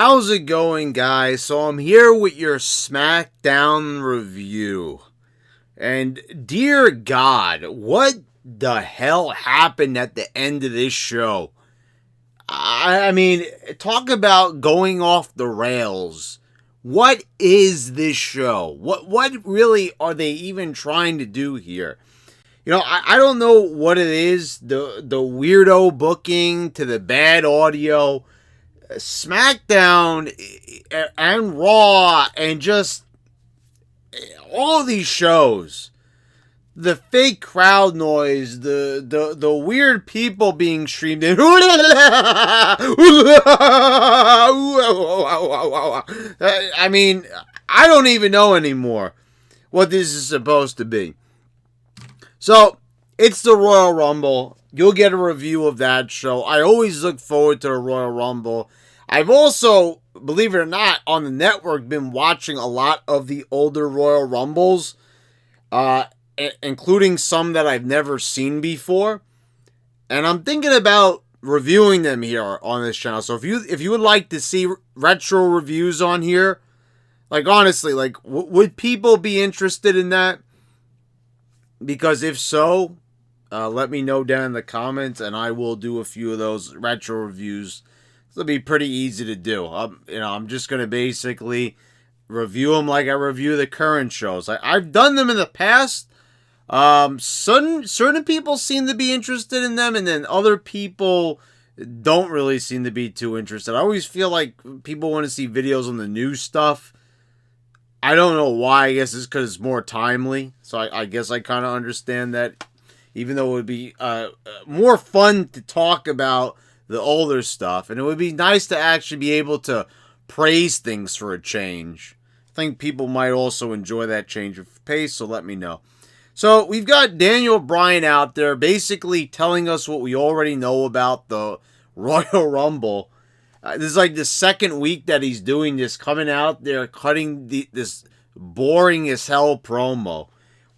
How's it going, guys? So I'm here with your Smackdown review. And dear God, what the hell happened at the end of this show? I mean, talk about going off the rails. What is this show? What really are they even trying to do here? I don't know what it is. The weirdo booking to the bad audio. SmackDown and Raw and just all these shows, the fake crowd noise, the weird people being streamed in. I mean, I don't even know anymore what this is supposed to be. So, it's the Royal Rumble. You'll get a review of that show. I always look forward to the Royal Rumble. I've also, believe it or not, on the network been watching a lot of the older Royal Rumbles, including some that I've never seen before. And I'm thinking about reviewing them here on this channel. So if you would like to see retro reviews on here, like honestly, like would people be interested in that? Because if so, let me know down in the comments, and I will do a few of those retro reviews. It'll be pretty easy to do. I'm just gonna basically review them like I review the current shows. I've done them in the past. Certain people seem to be interested in them, and then other people don't really seem to be too interested. I always feel like people want to see videos on the new stuff. I don't know why. I guess it's because it's more timely. So I guess I kind of understand that. Even though it would be more fun to talk about the older stuff, and it would be nice to actually be able to praise things for a change. I think people might also enjoy that change of pace, so let me know. So we've got Daniel Bryan out there basically telling us what we already know about the Royal Rumble. This is like the second week that he's doing this, coming out there cutting this boring as hell promo.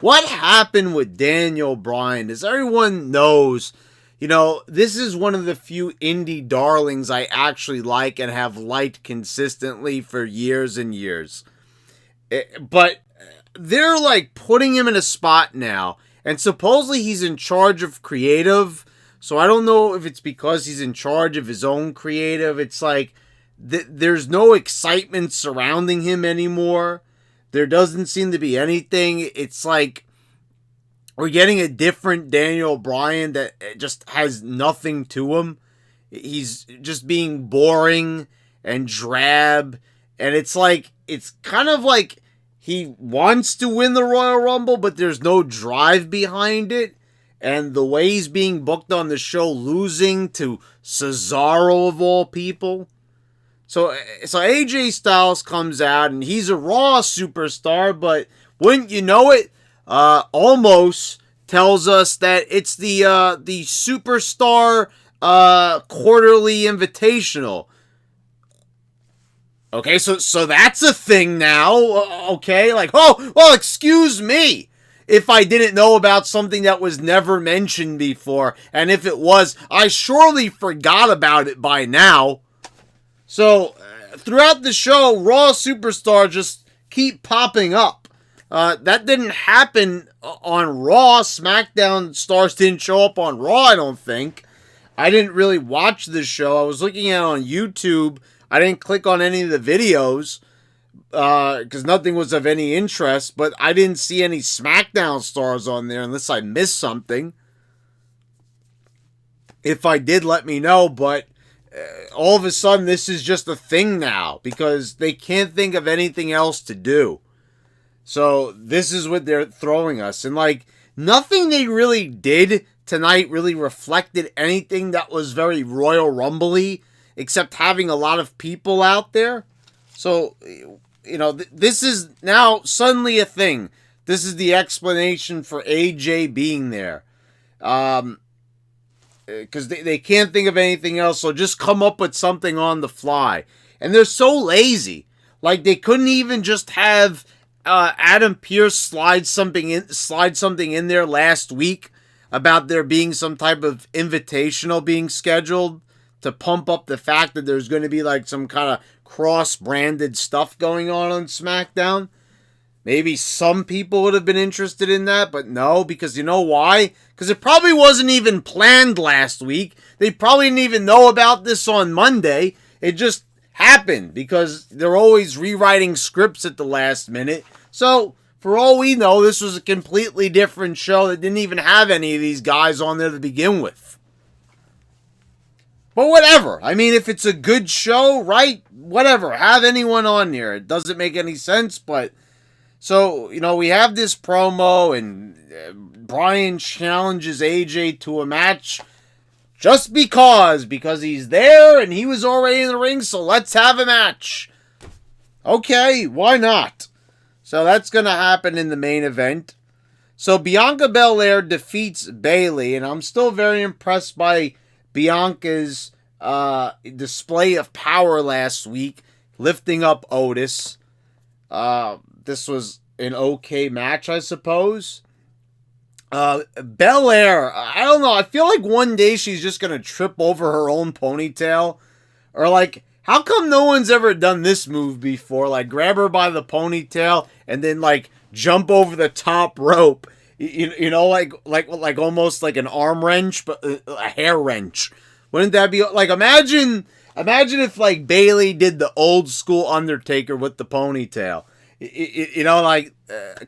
What happened with Daniel Bryan? As everyone knows, this is one of the few indie darlings I actually like and have liked consistently for years and years. But they're like putting him in a spot now, and supposedly he's in charge of creative. So I don't know if it's because he's in charge of his own creative. It's like there's no excitement surrounding him anymore. There doesn't seem to be anything. It's like we're getting a different Daniel Bryan that just has nothing to him. He's just being boring and drab. And it's kind of like he wants to win the Royal Rumble, but there's no drive behind it. And the way he's being booked on the show, losing to Cesaro of all people. So AJ Styles comes out, and he's a Raw superstar, but wouldn't you know it, almost tells us that it's the Superstar Quarterly Invitational. Okay, so that's a thing now. Okay, like, oh, well, excuse me if I didn't know about something that was never mentioned before, and if it was, I surely forgot about it by now. So, throughout the show, Raw Superstar just keep popping up. That didn't happen on Raw. SmackDown stars didn't show up on Raw, I don't think. I didn't really watch this show. I was looking at it on YouTube. I didn't click on any of the videos because nothing was of any interest, but I didn't see any SmackDown stars on there unless I missed something. If I did, let me know, but all of a sudden, this is just a thing now because they can't think of anything else to do. So this is what they're throwing us. And like, nothing they really did tonight really reflected anything that was very Royal Rumble-y, except having a lot of people out there. So, this is now suddenly a thing. This is the explanation for AJ being there. Because they can't think of anything else, so just come up with something on the fly. And they're so lazy. Like, they couldn't even just have Adam Pearce slide something in there last week about there being some type of invitational being scheduled to pump up the fact that there's going to be like some kind of cross-branded stuff going on SmackDown. Maybe some people would have been interested in that, but no, because you know why? Because it probably wasn't even planned last week. They probably didn't even know about this on Monday. It just happened because they're always rewriting scripts at the last minute. So, for all we know, this was a completely different show that didn't even have any of these guys on there to begin with. But whatever. I mean, if it's a good show, right? Whatever. Have anyone on there. It doesn't make any sense, but... So, you know, we have this promo, and Bryan challenges AJ to a match just because he's there and he was already in the ring, so let's have a match. Okay, why not? So that's going to happen in the main event. So Bianca Belair defeats Bayley, and I'm still very impressed by Bianca's display of power last week, lifting up Otis. This was an okay match, I suppose. Belair, I don't know. I feel like one day she's just going to trip over her own ponytail. Or like, how come no one's ever done this move before? Like, grab her by the ponytail and then like jump over the top rope. You know, like almost like an arm wrench, but a hair wrench. Wouldn't that be like, imagine if like Bayley did the old school Undertaker with the ponytail. You know, like,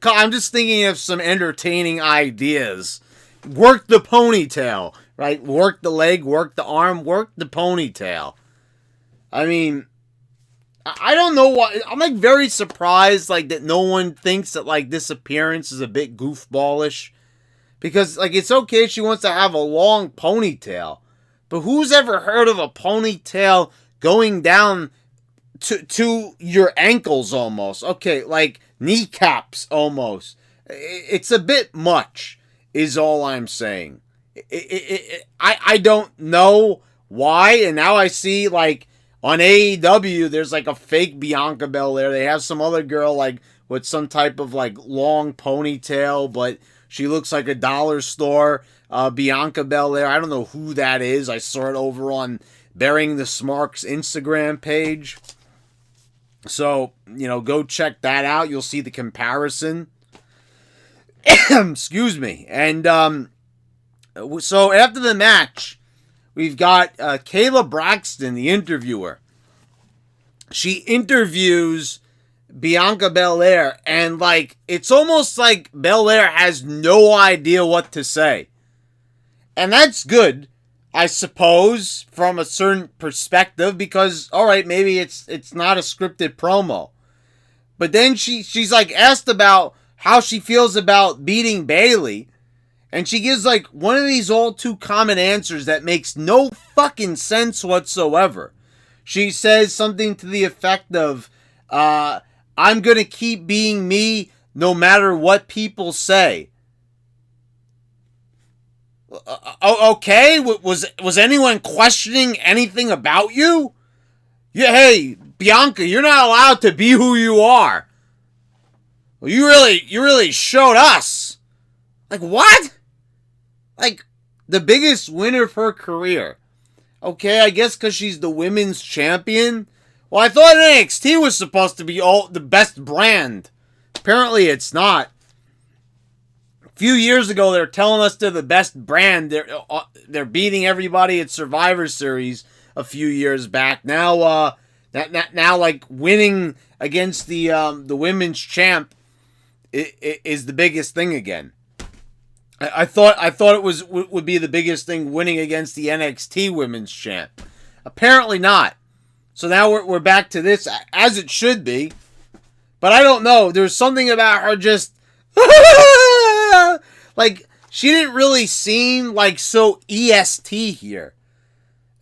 I'm just thinking of some entertaining ideas. Work the ponytail, right? Work the leg, work the arm, work the ponytail. I mean, I don't know why. I'm, like, very surprised, like, that no one thinks that, like, this appearance is a bit goofballish. Because, like, it's okay she wants to have a long ponytail. But who's ever heard of a ponytail going down to your ankles almost? Okay, like kneecaps almost. It's a bit much, is all I'm saying. I don't know why, and now I see, like, on AEW, there's, like, a fake Bianca Belair. They have some other girl, like, with some type of, like, long ponytail, but she looks like a dollar store Bianca Belair. I don't know who that is. I saw it over on Burying the Smarks Instagram page. So, you know, go check that out. You'll see the comparison. Excuse me. And so after the match, we've got Kayla Braxton, the interviewer. She interviews Bianca Belair, and like, it's almost like Belair has no idea what to say. And that's good, I suppose, from a certain perspective, because, alright, maybe it's not a scripted promo. But then she's like asked about how she feels about beating Bayley, and she gives like one of these all too common answers that makes no fucking sense whatsoever. She says something to the effect of, I'm gonna keep being me no matter what people say. Okay, was anyone questioning anything about you? Yeah, hey, Bianca, you're not allowed to be who you are. Well, you really showed us. Like, what? Like, the biggest win of her career. Okay, I guess because she's the women's champion. Well, I thought NXT was supposed to be the best brand. Apparently, it's not. A few years ago, they were telling us they're the best brand. They're beating everybody at Survivor Series a few years back. Now, now like winning against the women's champ is the biggest thing again. I thought it would be the biggest thing, winning against the NXT women's champ. Apparently not. So now we're back to this, as it should be. But I don't know. There's something about her just like, she didn't really seem like so EST here.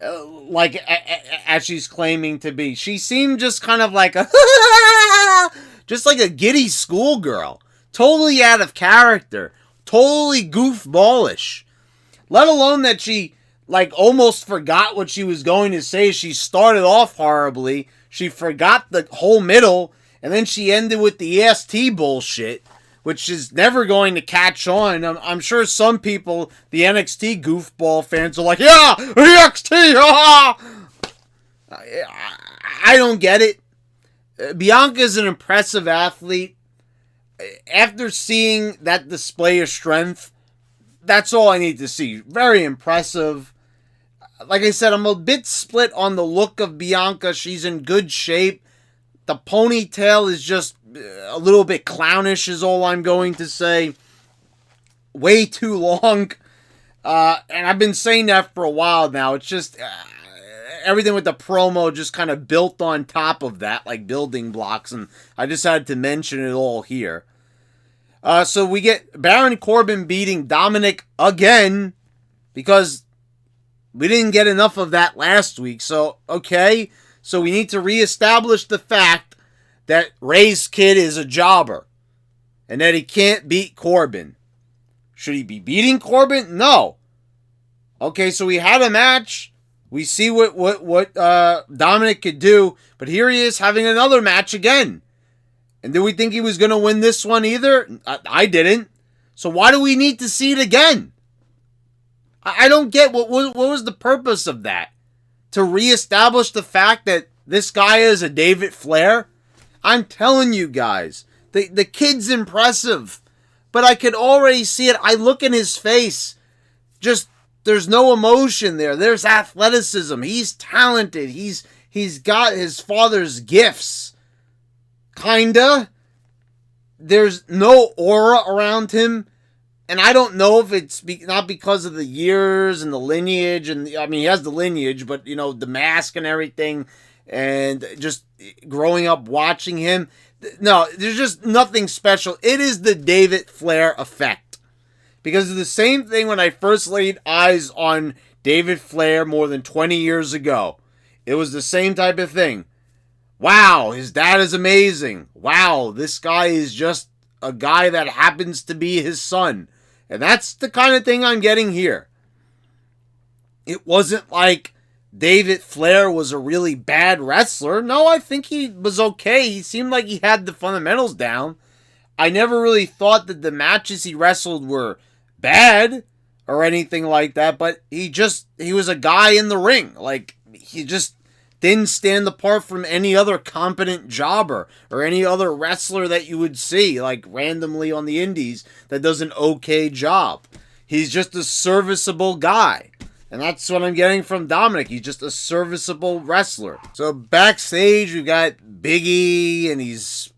Like, as she's claiming to be. She seemed just kind of like just like a giddy schoolgirl. Totally out of character. Totally goofballish. Let alone that she, like, almost forgot what she was going to say. She started off horribly. She forgot the whole middle. And then she ended with the EST bullshit, which is never going to catch on. I'm sure some people, the NXT goofball fans, are like, yeah, NXT, ah! I don't get it. Bianca's an impressive athlete. After seeing that display of strength, that's all I need to see. Very impressive. Like I said, I'm a bit split on the look of Bianca. She's in good shape. The ponytail is just a little bit clownish is all I'm going to say. Way too long. And I've been saying that for a while now. It's just everything with the promo just kind of built on top of that, like building blocks. And I just had to mention it all here. So we get Baron Corbin beating Dominic again because we didn't get enough of that last week. So, okay. So we need to reestablish the fact that Ray's kid is a jobber and that he can't beat Corbin. Should he be beating Corbin? No. Okay, so we had a match. We see what Dominic could do, but here he is having another match again. And did we think he was going to win this one either? I didn't. So why do we need to see it again? I don't get what was the purpose of that. To reestablish the fact that this guy is a David Flair? I'm telling you guys, the kid's impressive. But I could already see it. I look in his face. Just, there's no emotion there. There's athleticism. He's talented. He's got his father's gifts. Kinda. There's no aura around him. And I don't know if it's not because of the years and the lineage. And I mean, he has the lineage, but, you know, the mask and everything. And just growing up watching him. No, there's just nothing special. It is the David Flair effect. Because it's the same thing when I first laid eyes on David Flair more than 20 years ago. It was the same type of thing. Wow, his dad is amazing. Wow, this guy is just a guy that happens to be his son. And that's the kind of thing I'm getting here. It wasn't like David Flair was a really bad wrestler. No, I think he was okay. He seemed like he had the fundamentals down. I never really thought that the matches he wrestled were bad or anything like that, but he was a guy in the ring. Like, he just didn't stand apart from any other competent jobber or any other wrestler that you would see, like, randomly on the indies that does an okay job. He's just a serviceable guy. And that's what I'm getting from Dominic. He's just a serviceable wrestler. So backstage, we got Big E, and he's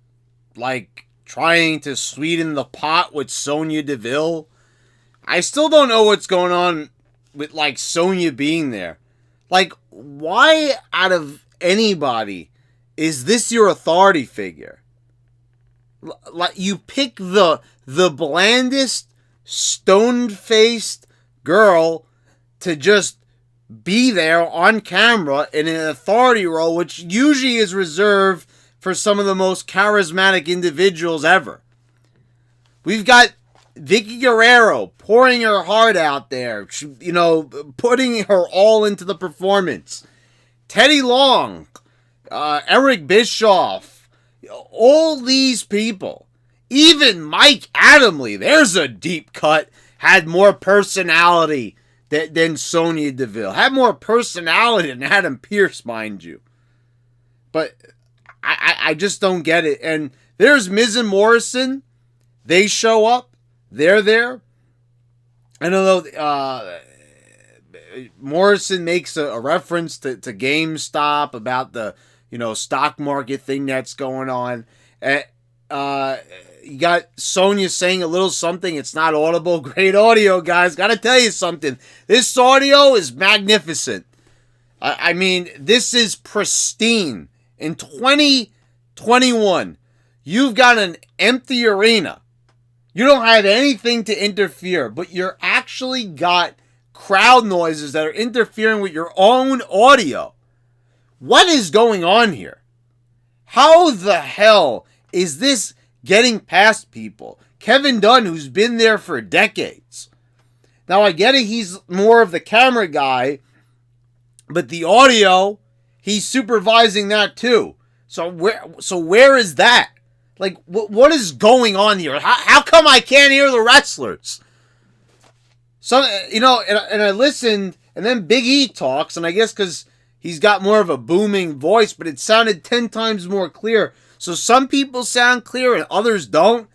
like trying to sweeten the pot with Sonya Deville. I still don't know what's going on with like Sonya being there. Like, why out of anybody is this your authority figure? Like, you pick the blandest, stone-faced girl to just be there on camera in an authority role, which usually is reserved for some of the most charismatic individuals ever. We've got Vicky Guerrero pouring her heart out there, you know, putting her all into the performance. Teddy Long, Eric Bischoff, all these people. Even Mike Adamle, there's a deep cut, had more personality than Sonya Deville. Had more personality than Adam Pearce, mind you. But I just don't get it. And there's Miz and Morrison. They show up. They're there. I don't know. Morrison makes a reference to GameStop about the, you know, stock market thing that's going on. You got Sonya saying a little something. It's not audible. Great audio, guys. Got to tell you something. This audio is magnificent. I mean, this is pristine. In 2021, you've got an empty arena. You don't have anything to interfere, but you're actually got crowd noises that are interfering with your own audio. What is going on here? How the hell is this getting past people? Kevin Dunn, who's been there for decades. Now, I get it, he's more of the camera guy, but the audio, he's supervising that too. So where is that? Like, what is going on here? How come I can't hear the wrestlers? So, you know, and I listened, and then Big E talks, and I guess because he's got more of a booming voice, but it sounded 10 times more clear. So some people sound clear and others don't.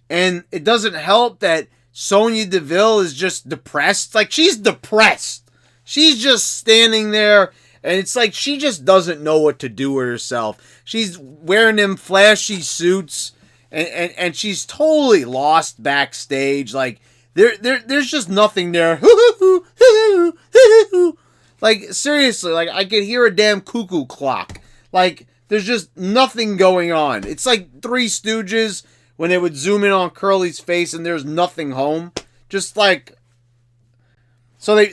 And it doesn't help that Sonya Deville is just depressed. Like, she's depressed. She's just standing there, and it's like she just doesn't know what to do with herself. She's wearing them flashy suits, and she's totally lost backstage. Like, there's just nothing there. Like, seriously, like, I could hear a damn cuckoo clock. Like, there's just nothing going on. It's like Three Stooges when they would zoom in on Curly's face and there's nothing home. Just like, so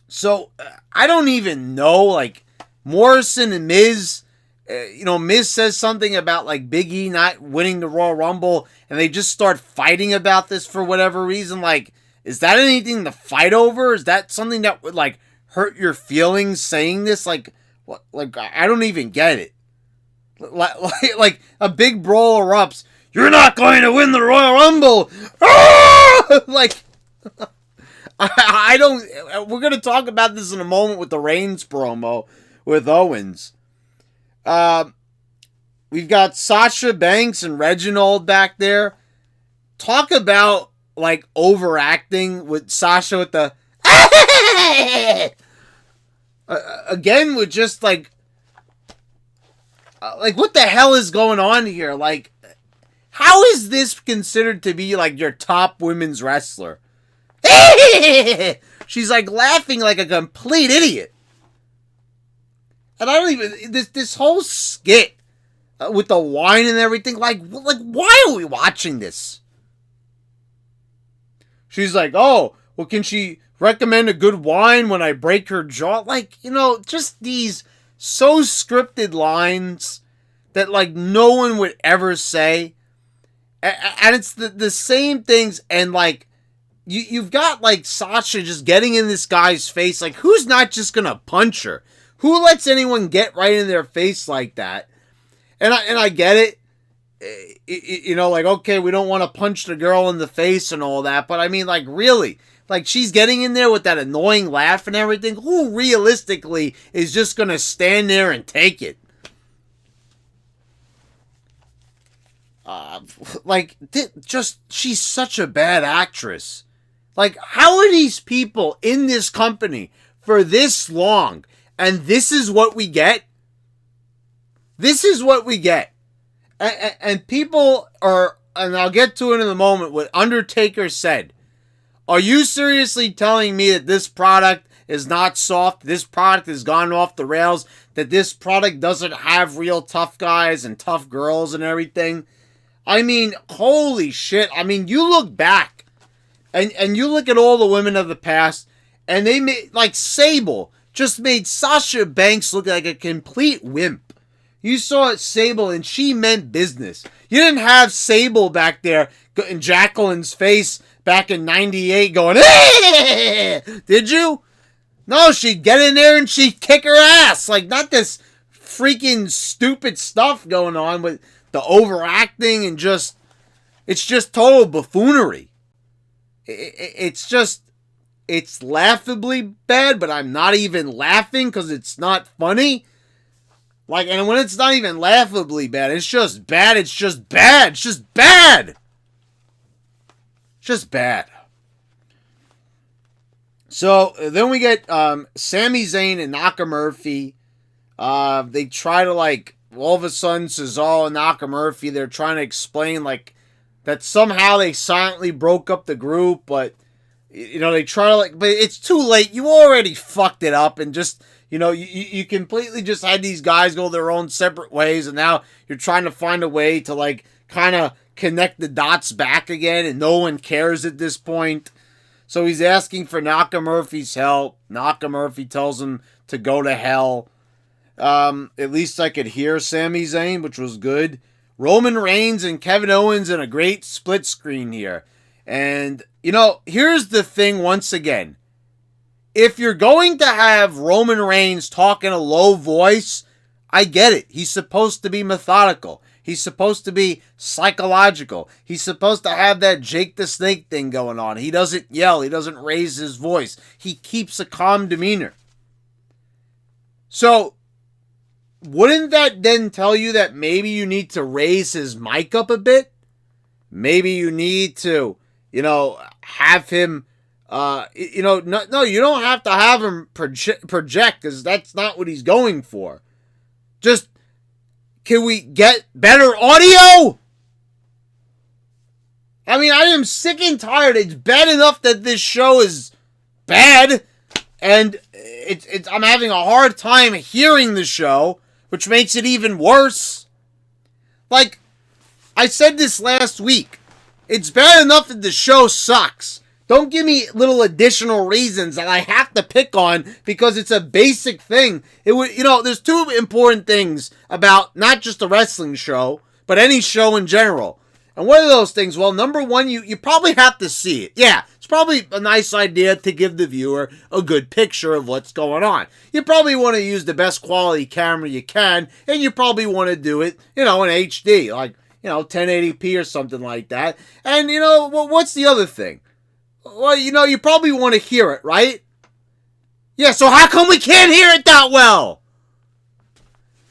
so I don't even know, like, Morrison and Miz, Miz says something about, like, Big E not winning the Royal Rumble, and they just start fighting about this for whatever reason. Like, is that anything to fight over? Is that something that would, like, hurt your feelings saying this? Like, what? Like, I don't even get it. Like a big brawl erupts. You're not going to win the Royal Rumble. Like, I don't. We're gonna talk about this in a moment with the Reigns promo with Owens. We've got Sasha Banks and Reginald back there. Talk about, like, overacting with Sasha with the again with just like what the hell is going on here? Like, how is this considered to be, like, your top women's wrestler? She's, like, laughing like a complete idiot. And I don't even, this whole skit with the wine and everything, like, why are we watching this? She's like, oh, well, can she recommend a good wine when I break her jaw? Like, just these so scripted lines that, like, no one would ever say. And it's the same things. And, like, you've got, like, Sasha just getting in this guy's face. Like, who's not just gonna punch her? Who lets anyone get right in their face like that? And I get it. Like, okay, we don't want to punch the girl in the face and all that. But, I mean, like, really? Like, she's getting in there with that annoying laugh and everything. Who realistically is just going to stand there and take it? She's such a bad actress. Like, how are these people in this company for this long? And this is what we get? This is what we get. And people are, and I'll get to it in a moment, what Undertaker said. Are you seriously telling me that this product is not soft, this product has gone off the rails, that this product doesn't have real tough guys and tough girls and everything? I mean, holy shit. I mean, you look back and you look at all the women of the past, and they made, like, Sable just made Sasha Banks look like a complete wimp. You saw Sable and she meant business. You didn't have Sable back there in Jacqueline's face back in 98 going, hey! Did you? No, she'd get in there and she'd kick her ass. Like, not this freaking stupid stuff going on with the overacting and just, it's just total buffoonery. It's just, it's laughably bad, but I'm not even laughing because it's not funny. Like, and when it's not even laughably bad, it's just bad. It's just bad. It's just bad. It's just bad. So then we get Sami Zayn and Nakamurphy. They try to, like, all of a sudden, Cesaro and Nakamurphy, they're trying to explain, like, that somehow they silently broke up the group, but, they try to, like, but it's too late. You already fucked it up and just, you completely just had these guys go their own separate ways, and now you're trying to find a way to, like, kind of connect the dots back again, and no one cares at this point. So he's asking for Nakamurphy's help. Nakamurphy tells him to go to hell. At least I could hear Sami Zayn, which was good. Roman Reigns and Kevin Owens in a great split screen here. And, here's the thing once again. If you're going to have Roman Reigns talk in a low voice, I get it. He's supposed to be methodical. He's supposed to be psychological. He's supposed to have that Jake the Snake thing going on. He doesn't yell. He doesn't raise his voice. He keeps a calm demeanor. So, wouldn't that then tell you that maybe you need to raise his mic up a bit? Maybe you need to, have him, no, you don't have to have him project, because that's not what he's going for. Just, can we get better audio? I mean, I am sick and tired. It's bad enough that this show is bad, and I'm having a hard time hearing the show, which makes it even worse. Like, I said this last week. It's bad enough that the show sucks. Don't give me little additional reasons that I have to pick on because it's a basic thing. There's two important things about not just a wrestling show, but any show in general. And what are those things? Well, number one, you probably have to see it. Yeah, it's probably a nice idea to give the viewer a good picture of what's going on. You probably want to use the best quality camera you can, and you probably want to do it, in HD, like, 1080p or something like that. And, what's the other thing? Well, you probably want to hear it, right? Yeah, so how come we can't hear it that well?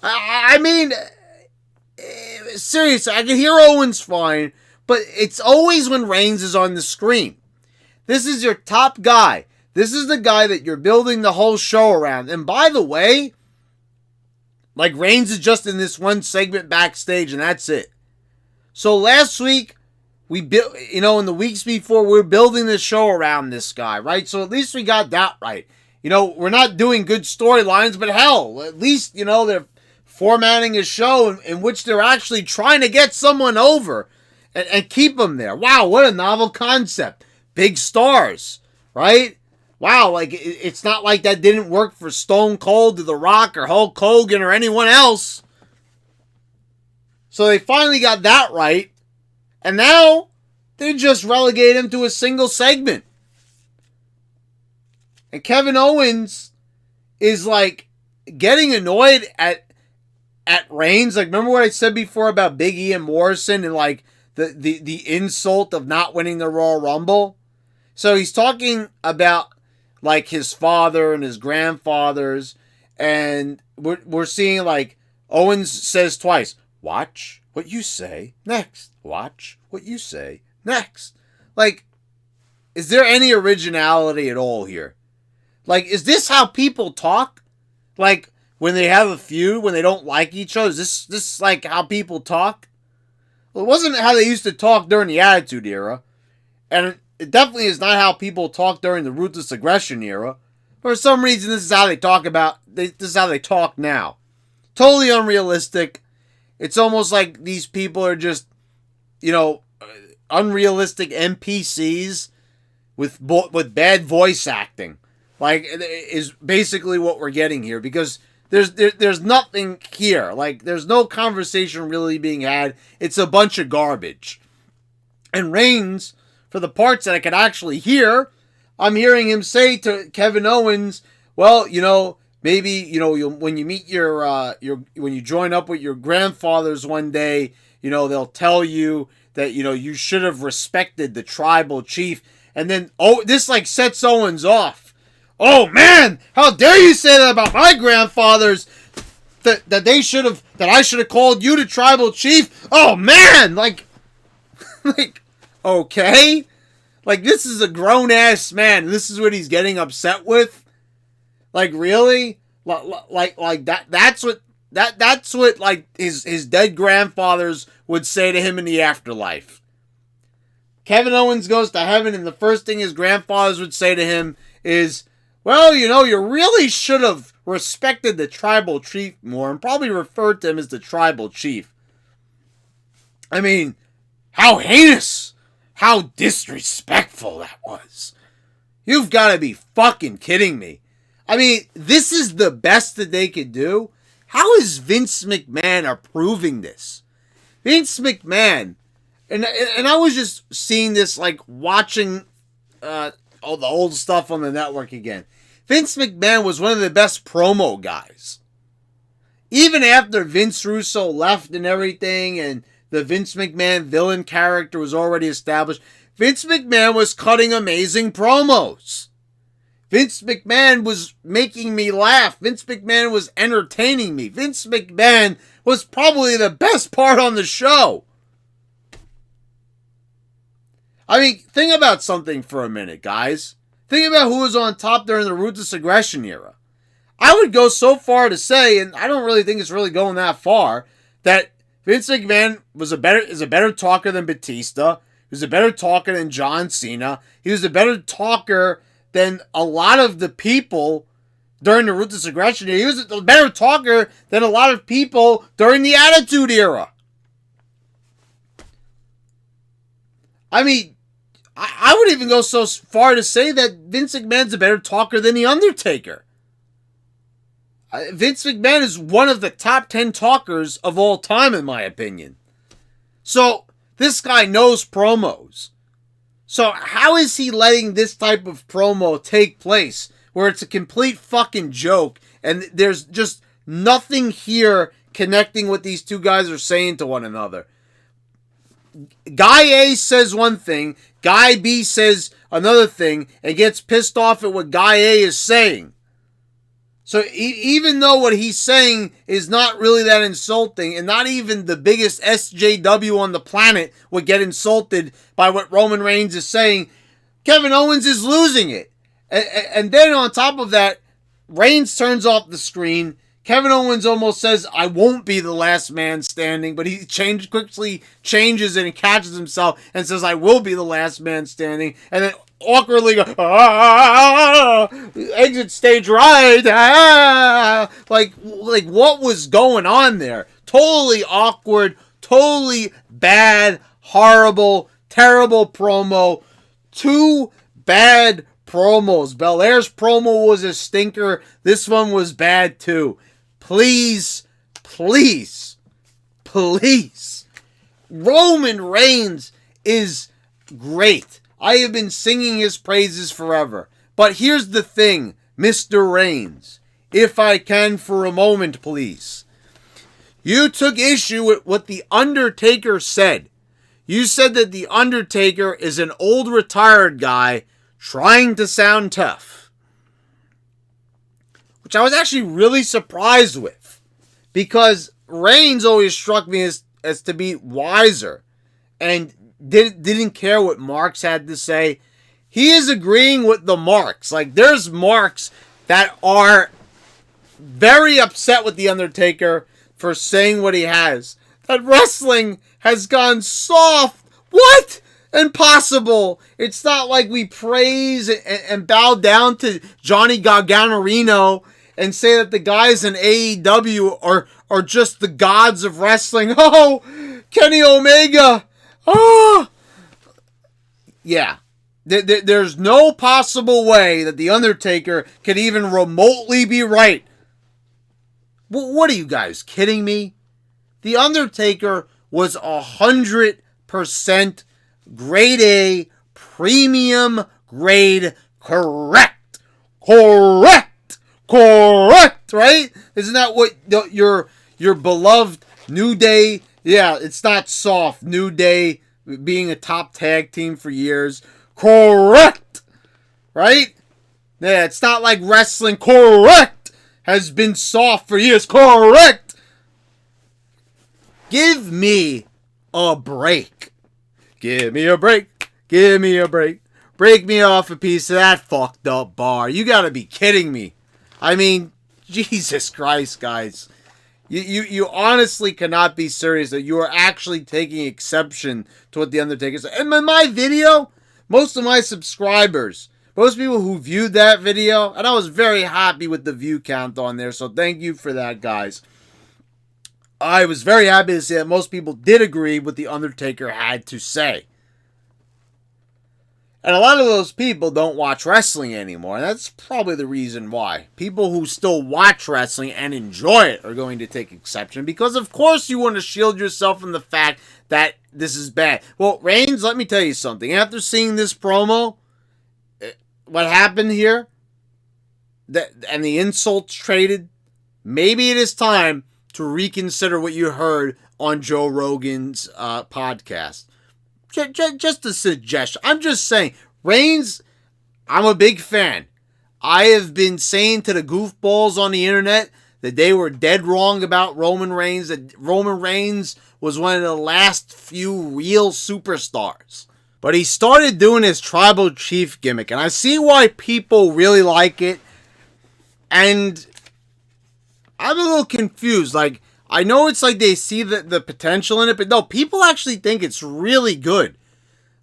I mean, seriously, I can hear Owens fine, but it's always when Reigns is on the screen. This is your top guy. This is the guy that you're building the whole show around. And by the way, like, Reigns is just in this one segment backstage, and that's it. So last week, we built, in the weeks before, we're building the show around this guy, right? So at least we got that right. We're not doing good storylines, but hell, at least, they're formatting a show in which they're actually trying to get someone over and keep them there. Wow, what a novel concept. Big stars, right? Wow, like, it's not like that didn't work for Stone Cold or The Rock or Hulk Hogan or anyone else. So they finally got that right. And now they just relegate him to a single segment. And Kevin Owens is like getting annoyed at Reigns. Like, remember what I said before about Big E and Morrison and like the insult of not winning the Royal Rumble? So he's talking about like his father and his grandfathers, and we're seeing like Owens says twice, "Watch what you say next. Watch what you say next." Like, is there any originality at all here? Like, is this how people talk? Like, when they have a feud, when they don't like each other, is this like how people talk? Well, it wasn't how they used to talk during the Attitude Era. And it definitely is not how people talk during the Ruthless Aggression Era. For some reason, this is how they talk this is how they talk now. Totally unrealistic. It's almost like these people are just, unrealistic NPCs with bad voice acting. Like, is basically what we're getting here. Because there's nothing here. Like, there's no conversation really being had. It's a bunch of garbage. And Reigns, for the parts that I could actually hear, I'm hearing him say to Kevin Owens, well, maybe, when you meet when you join up with your grandfathers one day, they'll tell you that, you should have respected the tribal chief. And then, this like sets Owens off. Oh man, how dare you say that about my grandfathers? That I should have called you the tribal chief? Oh man, like, okay? Like, this is a grown-ass man. This is what he's getting upset with? Like, really? Like that's what like his dead grandfathers would say to him in the afterlife. Kevin Owens goes to heaven, and the first thing his grandfathers would say to him is, well, you really should have respected the tribal chief more, and probably referred to him as the tribal chief. I mean, how heinous, how disrespectful that was. You've got to be fucking kidding me. I mean, this is the best that they could do. How is Vince McMahon approving this? Vince McMahon, and I was just seeing this, like, watching all the old stuff on the network again. Vince McMahon was one of the best promo guys. Even after Vince Russo left and everything, and the Vince McMahon villain character was already established, Vince McMahon was cutting amazing promos. Vince McMahon was making me laugh. Vince McMahon was entertaining me. Vince McMahon was probably the best part on the show. I mean, think about something for a minute, guys. Think about who was on top during the Ruthless Aggression era. I would go so far to say, and I don't really think it's really going that far, that Vince McMahon is a better talker than Batista. He was a better talker than John Cena. He was a better talker than a lot of the people during the Ruthless Aggression era. He was a better talker than a lot of people during the Attitude Era. I mean, I would even go so far to say that Vince McMahon's a better talker than The Undertaker. Vince McMahon is one of the top 10 talkers of all time, in my opinion. So, this guy knows promos. So, how is he letting this type of promo take place where it's a complete fucking joke and there's just nothing here connecting what these two guys are saying to one another? Guy A says one thing, Guy B says another thing, and gets pissed off at what Guy A is saying. So even though what he's saying is not really that insulting, and not even the biggest SJW on the planet would get insulted by what Roman Reigns is saying, Kevin Owens is losing it. And then on top of that, Reigns turns off the screen. Kevin Owens almost says, I won't be the last man standing, but he quickly changes it and catches himself and says, I will be the last man standing. And then awkwardly goes, exit stage right. Like what was going on there? Totally awkward, totally bad, horrible, terrible promo. Two bad promos. Belair's promo was a stinker. This one was bad too. Please, please, please. Roman Reigns is great. I have been singing his praises forever. But here's the thing, Mr. Reigns. If I can for a moment, please. You took issue with what The Undertaker said. You said that The Undertaker is an old retired guy trying to sound tough. Which I was actually really surprised with. Because Reigns always struck me as to be wiser. And didn't care what Marks had to say. He is agreeing with the Marks. Like, there's Marks that are very upset with The Undertaker for saying what he has. That wrestling has gone soft. What? Impossible. It's not like we praise and bow down to Johnny Gargano and say that the guys in AEW are just the gods of wrestling. Oh, Kenny Omega. Oh. Yeah. There's no possible way that The Undertaker could even remotely be right. What are you guys kidding me? The Undertaker was 100% grade A, premium grade, correct, right? Isn't that what your beloved New Day? Yeah, it's not soft. New Day being a top tag team for years, correct, right? Yeah, it's not like wrestling, correct, has been soft for years, correct. Give me a break. Give me a break. Give me a break. Break me off a piece of that fucked up bar. You gotta be kidding me. I mean, Jesus Christ, guys. You honestly cannot be serious that you are actually taking exception to what The Undertaker said. And in my video, most of my subscribers, most people who viewed that video, and I was very happy with the view count on there, so thank you for that, guys. I was very happy to see that most people did agree with The Undertaker had to say. And a lot of those people don't watch wrestling anymore. And that's probably the reason why. People who still watch wrestling and enjoy it are going to take exception. Because of course you want to shield yourself from the fact that this is bad. Well, Reigns, let me tell you something. After seeing this promo, what happened here, and the insults traded, maybe it is time to reconsider what you heard on Joe Rogan's podcast. Just a suggestion. I'm just saying, Reigns, I'm a big fan. I have been saying to the goofballs on the internet that they were dead wrong about Roman Reigns, that Roman Reigns was one of the last few real superstars. But he started doing his tribal chief gimmick, and I see why people really like it. And I'm a little confused. Like, I know it's like they see the potential in it, but no, people actually think it's really good.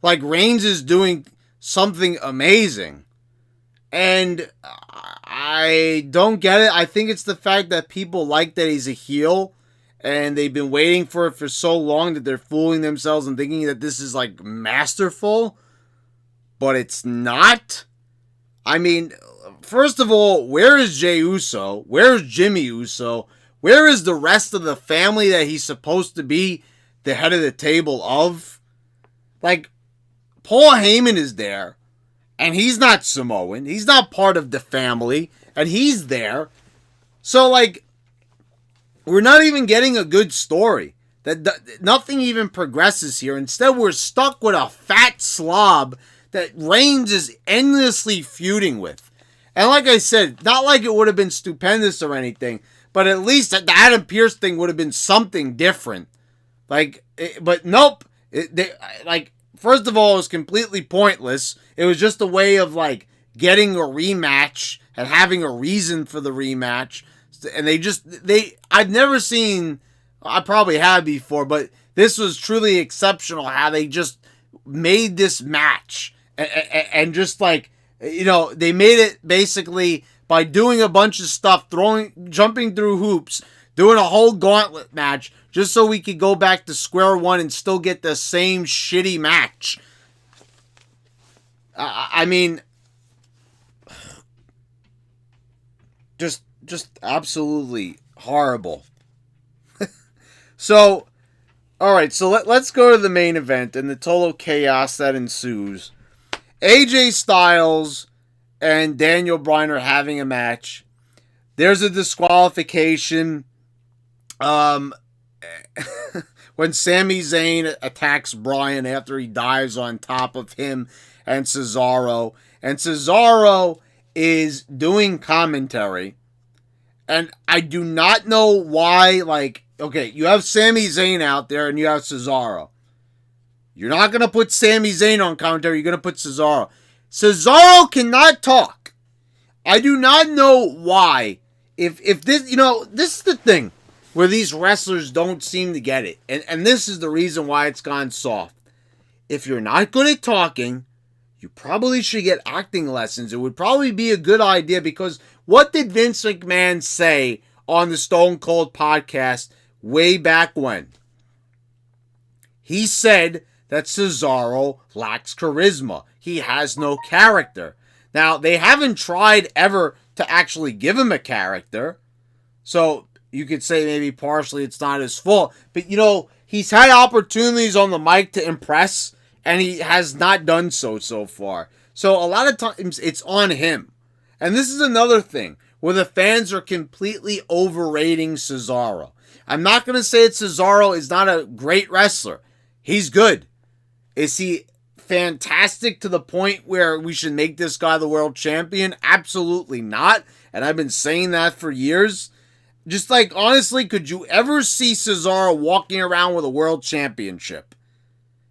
Like, Reigns is doing something amazing. And I don't get it. I think it's the fact that people like that he's a heel, and they've been waiting for it for so long that they're fooling themselves and thinking that this is like masterful, but it's not. I mean, first of all, where is Jey Uso? Where's Jimmy Uso? Where is the rest of the family that he's supposed to be the head of the table of? Like, Paul Heyman is there, and he's not Samoan. He's not part of the family, and he's there. So, like, we're not even getting a good story. Nothing even progresses here. Instead, we're stuck with a fat slob that Reigns is endlessly feuding with. And like I said, not like it would have been stupendous or anything, but at least the Adam Pearce thing would have been something different. Like, but nope. First of all, it was completely pointless. It was just a way of, like, getting a rematch and having a reason for the rematch. And I've never seen, I probably have before, but this was truly exceptional how they just made this match. And just like, you know, they made it basically by doing a bunch of stuff, jumping through hoops, doing a whole gauntlet match, just so we could go back to square one and still get the same shitty match. I mean, just absolutely horrible. So, all right, so let's go to the main event and the total chaos that ensues. AJ Styles and Daniel Bryan are having a match. There's a disqualification when Sami Zayn attacks Bryan after he dives on top of him and Cesaro. And Cesaro is doing commentary. And I do not know why, like, okay, you have Sami Zayn out there and you have Cesaro. You're not going to put Sami Zayn on commentary. You're going to put Cesaro. Cesaro cannot talk. I do not know why. If this, you know, this is the thing where these wrestlers don't seem to get it. And this is the reason why it's gone soft. If you're not good at talking, you probably should get acting lessons. It would probably be a good idea, because what did Vince McMahon say on the Stone Cold podcast way back when? He said that Cesaro lacks charisma. He has no character. Now, they haven't tried ever to actually give him a character. So you could say maybe partially it's not his fault. But, you know, he's had opportunities on the mic to impress, and he has not done so far. So a lot of times it's on him. And this is another thing where the fans are completely overrating Cesaro. I'm not going to say that Cesaro is not a great wrestler. He's good. Is he fantastic to the point where we should make this guy the world champion? Absolutely not. And I've been saying that for years. Just like, honestly, could you ever see Cesaro walking around with a world championship?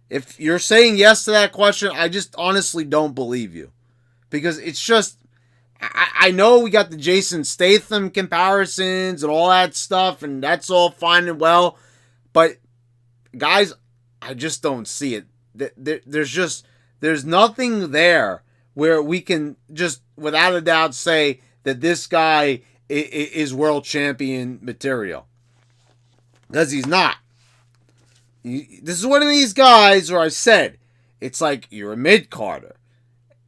If you're saying yes to that question, I just honestly don't believe you. Because it's just, I know we got the Jason Statham comparisons and all that stuff, and that's all fine and well. But, guys, I just don't see it. There's nothing there where we can just, without a doubt, say that this guy is world champion material. Because he's not. This is one of these guys where I said, it's like you're a mid-carder.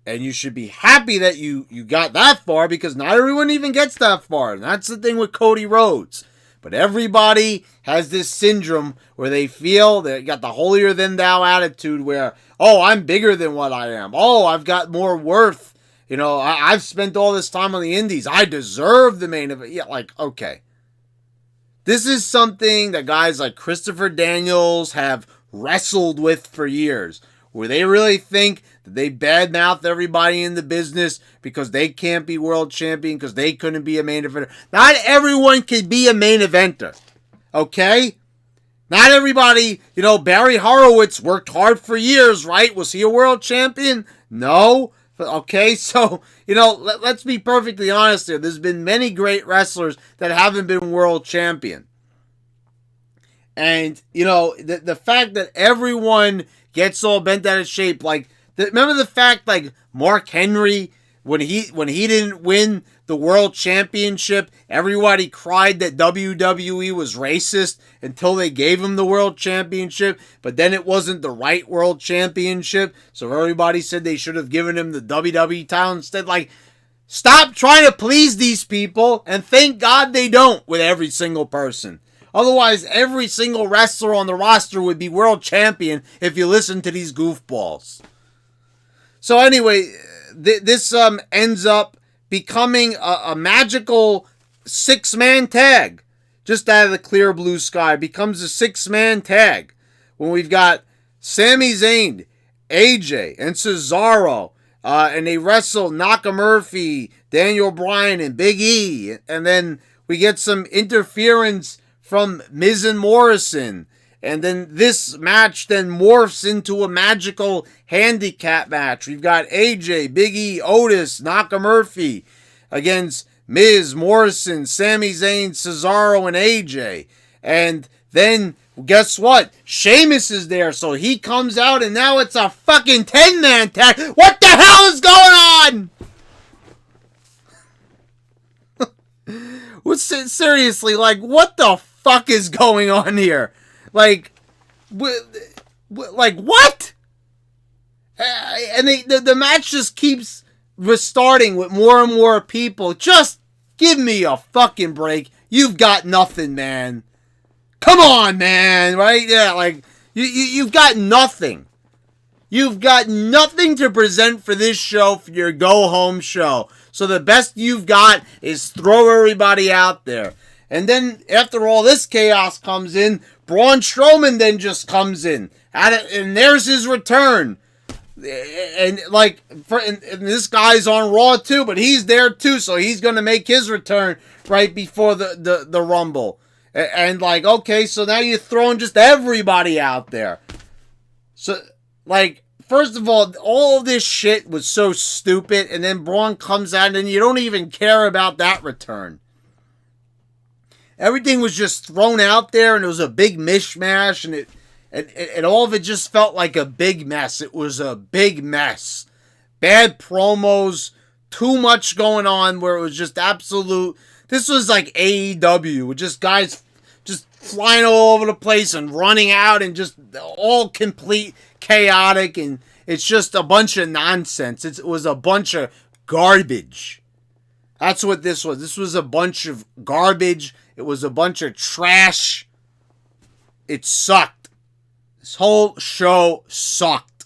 And you should be happy that you got that far, because not everyone even gets that far. And that's the thing with Cody Rhodes. But everybody has this syndrome where they feel they got the holier-than-thou attitude where, oh, I'm bigger than what I am. Oh, I've got more worth. You know, I've spent all this time on the indies. I deserve the main event. Yeah, like, okay. This is something that guys like Christopher Daniels have wrestled with for years. where they really think that they badmouth everybody in the business because they can't be world champion, because they couldn't be a main eventer. Not everyone can be a main eventer. Okay? Not everybody, Barry Horowitz worked hard for years, right? Was he a world champion? No. Okay, so, let's be perfectly honest here. There's been many great wrestlers that haven't been world champion. And, the fact that everyone gets all bent out of shape, remember the fact, Mark Henry, when he didn't win the world championship, everybody cried that WWE was racist until they gave him the world championship, but then it wasn't the right world championship, so everybody said they should have given him the WWE title instead. Stop trying to please these people, and thank God they don't with every single person. Otherwise, every single wrestler on the roster would be world champion if you listen to these goofballs. So anyway, this ends up becoming a magical 6-man tag. Just out of the clear blue sky. Becomes a 6-man tag. When we've got Sami Zayn, AJ, and Cesaro. And they wrestle Nakamurphy, Daniel Bryan, and Big E. And then we get some interference from Miz and Morrison. And then this match then morphs into a magical handicap match. We've got AJ, Big E, Otis, Nakamurphy against Miz, Morrison, Sami Zayn, Cesaro, and AJ. And then, guess what? Sheamus is there, so he comes out, and now it's a fucking 10-man tag. What the hell is going on? Seriously, what the fuck is going on here? What? And the match just keeps restarting with more and more people. Just give me a fucking break. You've got nothing, man. Come on, man. Right? Yeah, you've got nothing. You've got nothing to present for this show, for your go-home show. So the best you've got is throw everybody out there. And then, after all this chaos comes in, Braun Strowman then just comes in. And there's his return. And this guy's on Raw too, but he's there too, so he's going to make his return right before the Rumble. And okay, so now you're throwing just everybody out there. So, first of all of this shit was so stupid, and then Braun comes out and you don't even care about that return. Everything was just thrown out there, and it was a big mishmash, and all of it just felt like a big mess. It was a big mess. Bad promos, too much going on where it was just absolute. This was like AEW, with just guys just flying all over the place and running out and just all complete chaotic, and it's just a bunch of nonsense. It was a bunch of garbage. That's what this was. This was a bunch of garbage. It was a bunch of trash. It sucked. This whole show sucked.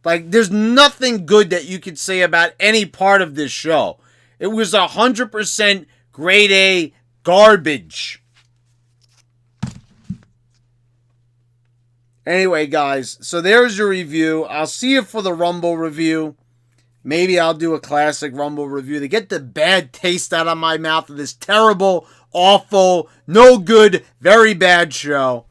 There's nothing good that you could say about any part of this show. It was 100% grade A garbage. Anyway, guys, so there's your review. I'll see you for the Rumble review. Maybe I'll do a classic Rumble review to get the bad taste out of my mouth of this terrible, awful, no good, very bad show.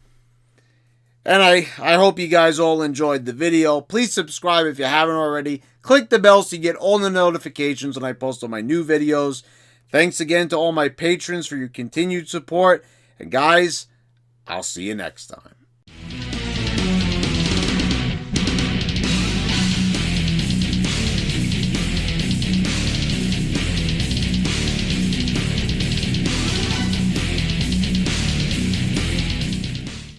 And I hope you guys all enjoyed the video. Please subscribe if you haven't already. Click the bell so you get all the notifications when I post all my new videos. Thanks again to all my patrons for your continued support. And guys, I'll see you next time.